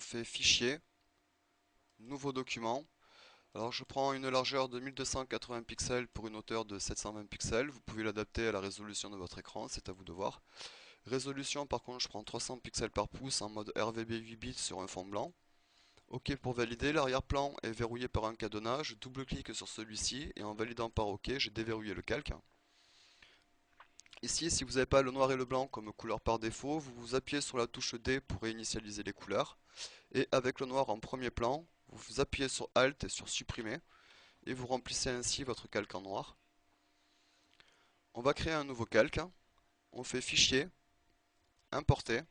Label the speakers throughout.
Speaker 1: fait Fichier, Nouveau document. Alors je prends une largeur de 1280 pixels pour une hauteur de 720 pixels. Vous pouvez l'adapter à la résolution de votre écran, c'est à vous de voir. Résolution par contre je prends 300 pixels par pouce en mode RVB 8 bits sur un fond blanc. OK pour valider, l'arrière-plan est verrouillé par un cadenas, double-clique sur celui-ci et en validant par OK, j'ai déverrouillé le calque. Ici, si vous n'avez pas le noir et le blanc comme couleur par défaut, vous appuyez sur la touche D pour réinitialiser les couleurs. Et avec le noir en premier plan, vous appuyez sur Alt et sur Supprimer et vous remplissez ainsi votre calque en noir. On va créer un nouveau calque, on fait Fichier, Importer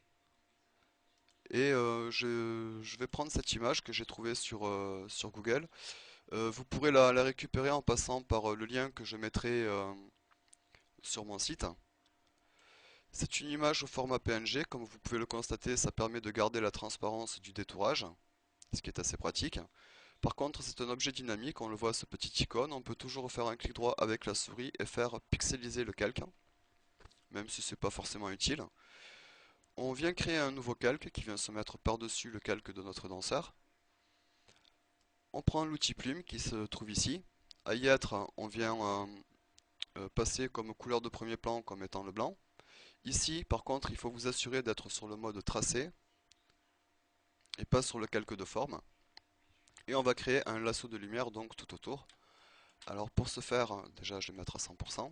Speaker 1: et je vais prendre cette image que j'ai trouvée sur Google. Vous pourrez la récupérer en passant par le lien que je mettrai sur mon site. C'est une image au format PNG, comme vous pouvez le constater, ça permet de garder la transparence du détourage, ce qui est assez pratique. Par contre, c'est un objet dynamique, on le voit ce petit icône, on peut toujours faire un clic droit avec la souris et faire pixeliser le calque, même si ce n'est pas forcément utile. On vient créer un nouveau calque qui vient se mettre par-dessus le calque de notre danseur. On prend l'outil plume qui se trouve ici. À y être, on vient passer comme couleur de premier plan comme étant le blanc. Ici, par contre, il faut vous assurer d'être sur le mode tracé et pas sur le calque de forme. Et on va créer un lasso de lumière donc tout autour. Alors pour ce faire, déjà je vais mettre à 100%.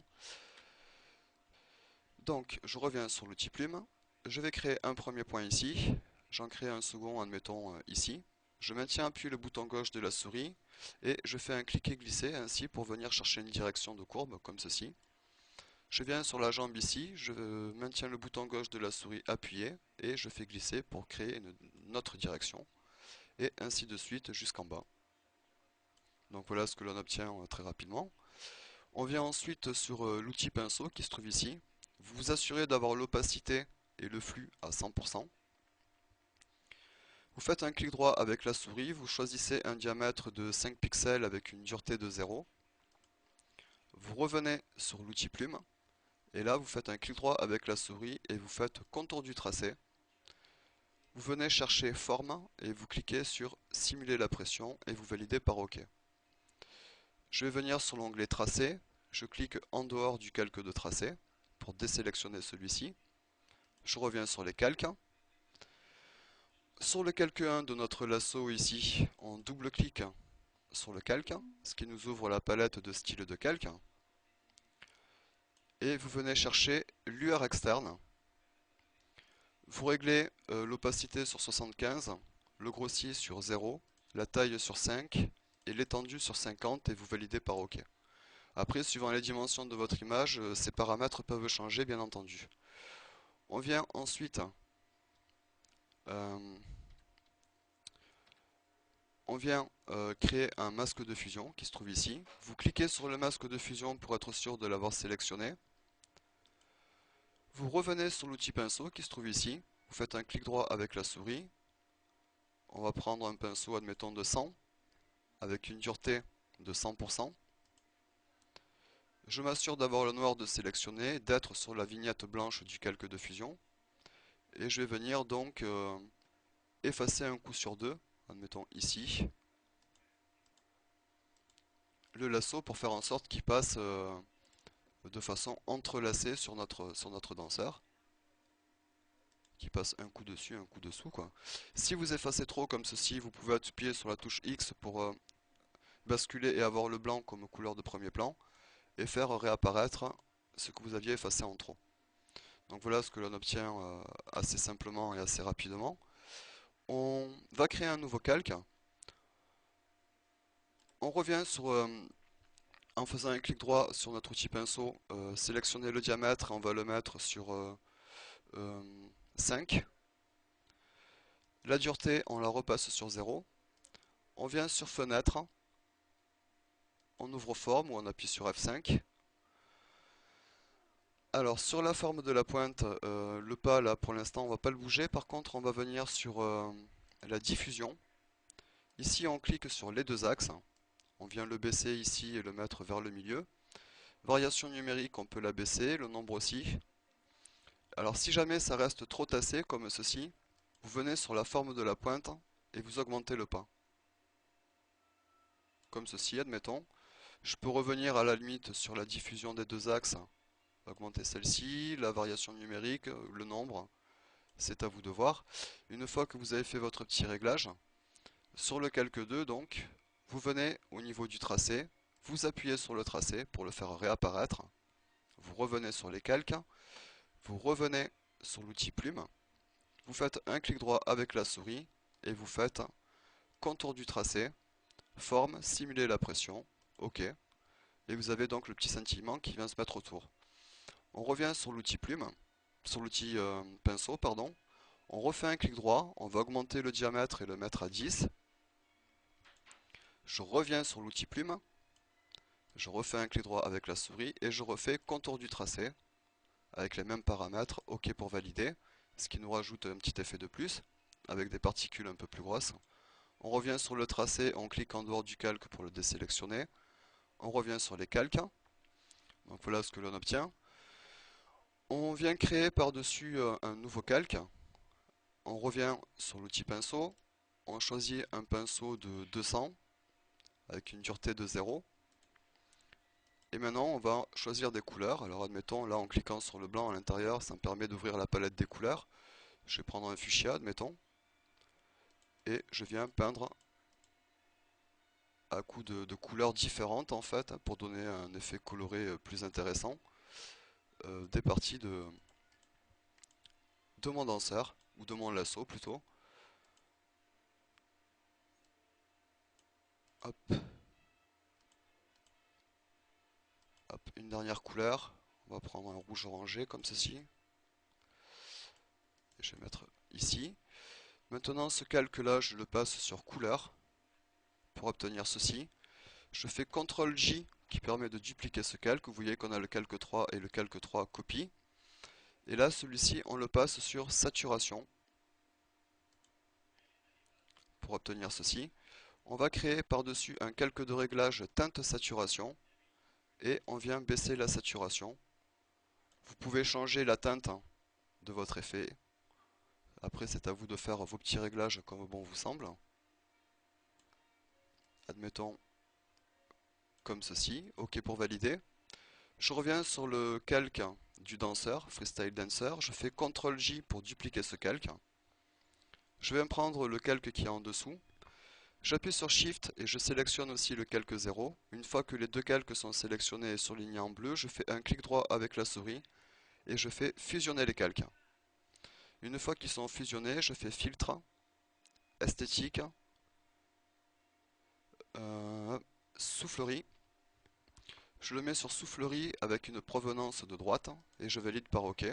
Speaker 1: Donc je reviens sur l'outil plume. Je vais créer un premier point ici. J'en crée un second, admettons ici. Je maintiens appuyé le bouton gauche de la souris et je fais un cliquer-glisser ainsi pour venir chercher une direction de courbe comme ceci. Je viens sur la jambe ici, je maintiens le bouton gauche de la souris appuyé et je fais glisser pour créer une autre direction et ainsi de suite jusqu'en bas. Donc voilà ce que l'on obtient très rapidement. On vient ensuite sur l'outil pinceau qui se trouve ici. Vous vous assurez d'avoir l'opacité et le flux à 100%. Vous faites un clic droit avec la souris, vous choisissez un diamètre de 5 pixels avec une dureté de 0. Vous revenez sur l'outil plume et là vous faites un clic droit avec la souris et vous faites contour du tracé. Vous venez chercher forme et vous cliquez sur simuler la pression et vous validez par OK. Je vais venir sur l'onglet tracé, je clique en dehors du calque de tracé pour désélectionner celui-ci. Je reviens sur les calques. Sur le calque 1 de notre lasso ici, on double-clique sur le calque, ce qui nous ouvre la palette de styles de calque. Et vous venez chercher lueur externe. Vous réglez l'opacité sur 75, le grossier sur 0, la taille sur 5 et l'étendue sur 50 et vous validez par OK. Après, suivant les dimensions de votre image, ces paramètres peuvent changer bien entendu. On vient ensuite euh, créer un masque de fusion qui se trouve ici. Vous cliquez sur le masque de fusion pour être sûr de l'avoir sélectionné. Vous revenez sur l'outil pinceau qui se trouve ici. Vous faites un clic droit avec la souris. On va prendre un pinceau, admettons, de 100 avec une dureté de 100%. Je m'assure d'avoir le noir de sélectionner, d'être sur la vignette blanche du calque de fusion. Et je vais venir donc effacer un coup sur deux, admettons ici, le lasso pour faire en sorte qu'il passe de façon entrelacée sur notre danseur, qui passe un coup dessus, un coup dessous, quoi. Si vous effacez trop comme ceci, vous pouvez appuyer sur la touche X pour basculer et avoir le blanc comme couleur de premier plan, et faire réapparaître ce que vous aviez effacé en trop. Donc voilà ce que l'on obtient assez simplement et assez rapidement. On va créer un nouveau calque. On revient en faisant un clic droit sur notre outil pinceau, sélectionner le diamètre et on va le mettre sur 5. La dureté, on la repasse sur 0. On vient sur fenêtre, on ouvre forme ou on appuie sur F5. Alors sur la forme de la pointe, le pas là pour l'instant on va pas le bouger, par contre on va venir sur la diffusion. Ici on clique sur les deux axes, on vient le baisser ici et le mettre vers le milieu. Variation numérique on peut la baisser, le nombre aussi. Alors si jamais ça reste trop tassé comme ceci, vous venez sur la forme de la pointe et vous augmentez le pain. Comme ceci, admettons. Je peux revenir à la limite sur la diffusion des deux axes, augmenter celle-ci, la variation numérique, le nombre, c'est à vous de voir. Une fois que vous avez fait votre petit réglage, sur le calque 2 donc, vous venez au niveau du tracé, vous appuyez sur le tracé pour le faire réapparaître, vous revenez sur les calques, vous revenez sur l'outil plume, vous faites un clic droit avec la souris et vous faites contour du tracé, forme, simuler la pression, OK. Et vous avez donc le petit scintillement qui vient se mettre autour. On revient sur l'outil plume, sur l'outil pinceau, pardon. On refait un clic droit, on va augmenter le diamètre et le mettre à 10. Je reviens sur l'outil plume, je refais un clic droit avec la souris et je refais contour du tracé avec les mêmes paramètres, OK pour valider, ce qui nous rajoute un petit effet de plus avec des particules un peu plus grosses. On revient sur le tracé, on clique en dehors du calque pour le désélectionner. On revient sur les calques. Donc voilà ce que l'on obtient. On vient créer par-dessus un nouveau calque. On revient sur l'outil pinceau. On choisit un pinceau de 200 avec une dureté de 0. Et maintenant on va choisir des couleurs. Alors admettons là en cliquant sur le blanc à l'intérieur, ça me permet d'ouvrir la palette des couleurs. Je vais prendre un fuchsia admettons. Et je viens peindre à coups de couleurs différentes en fait pour donner un effet coloré plus intéressant des parties de mon danseur, ou de mon lasso plutôt. Hop, hop, une dernière couleur. On va prendre un rouge orangé comme ceci. Et je vais mettre ici. Maintenant ce calque là je le passe sur couleur pour obtenir ceci. Je fais CTRL J qui permet de dupliquer ce calque. Vous voyez qu'on a le calque 3 et le calque 3 copie. Et là celui-ci on le passe sur saturation pour obtenir ceci. On va créer par-dessus un calque de réglage teinte saturation et on vient baisser la saturation. Vous pouvez changer la teinte de votre effet. Après c'est à vous de faire vos petits réglages comme bon vous semble. Admettons comme ceci, OK pour valider. Je reviens sur le calque du danseur, Freestyle Dancer, je fais CTRL J pour dupliquer ce calque. Je vais prendre le calque qui est en dessous. J'appuie sur Shift et je sélectionne aussi le calque 0. Une fois que les deux calques sont sélectionnés et surlignés en bleu, je fais un clic droit avec la souris et je fais fusionner les calques. Une fois qu'ils sont fusionnés, je fais filtre, esthétique, soufflerie. Je le mets sur soufflerie avec une provenance de droite et je valide par OK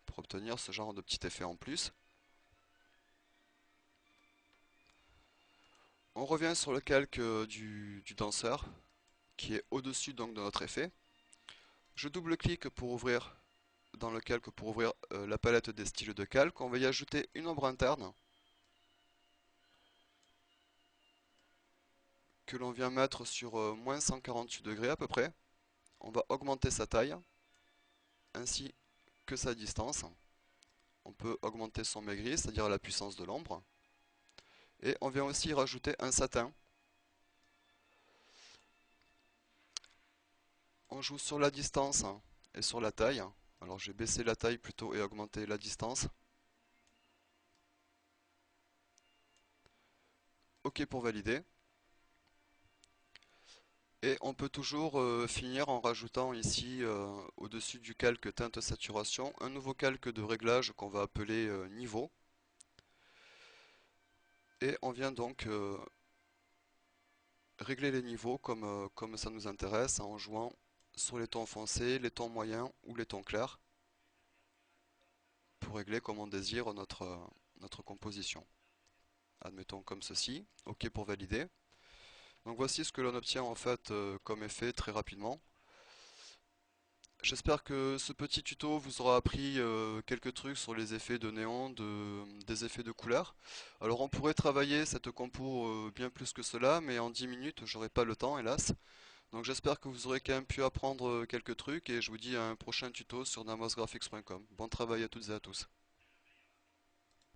Speaker 1: pour obtenir ce genre de petit effet en plus. On revient sur le calque du danseur qui est au-dessus donc de notre effet. Je double-clique pour ouvrir dans le calque pour ouvrir la palette des styles de calque. On va y ajouter une ombre interne que l'on vient mettre sur moins 148 degrés à peu près. On va augmenter sa taille ainsi que sa distance. On peut augmenter son maigri, c'est-à-dire la puissance de l'ombre. Et on vient aussi rajouter un satin. On joue sur la distance et sur la taille. Alors je vais baisser la taille plutôt et augmenter la distance. OK pour valider. Et on peut toujours finir en rajoutant ici au-dessus du calque teinte saturation un nouveau calque de réglage qu'on va appeler niveau. Et on vient donc régler les niveaux comme ça nous intéresse en jouant sur les tons foncés, les tons moyens ou les tons clairs pour régler comme on désire notre composition. Admettons comme ceci, OK pour valider. Donc voici ce que l'on obtient en fait comme effet très rapidement. J'espère que ce petit tuto vous aura appris quelques trucs sur les effets de néon, des effets de couleur. Alors on pourrait travailler cette compo bien plus que cela, mais en 10 minutes j'aurai pas le temps hélas. Donc j'espère que vous aurez quand même pu apprendre quelques trucs et je vous dis à un prochain tuto sur namosgraphics.com. Bon travail à toutes et à tous.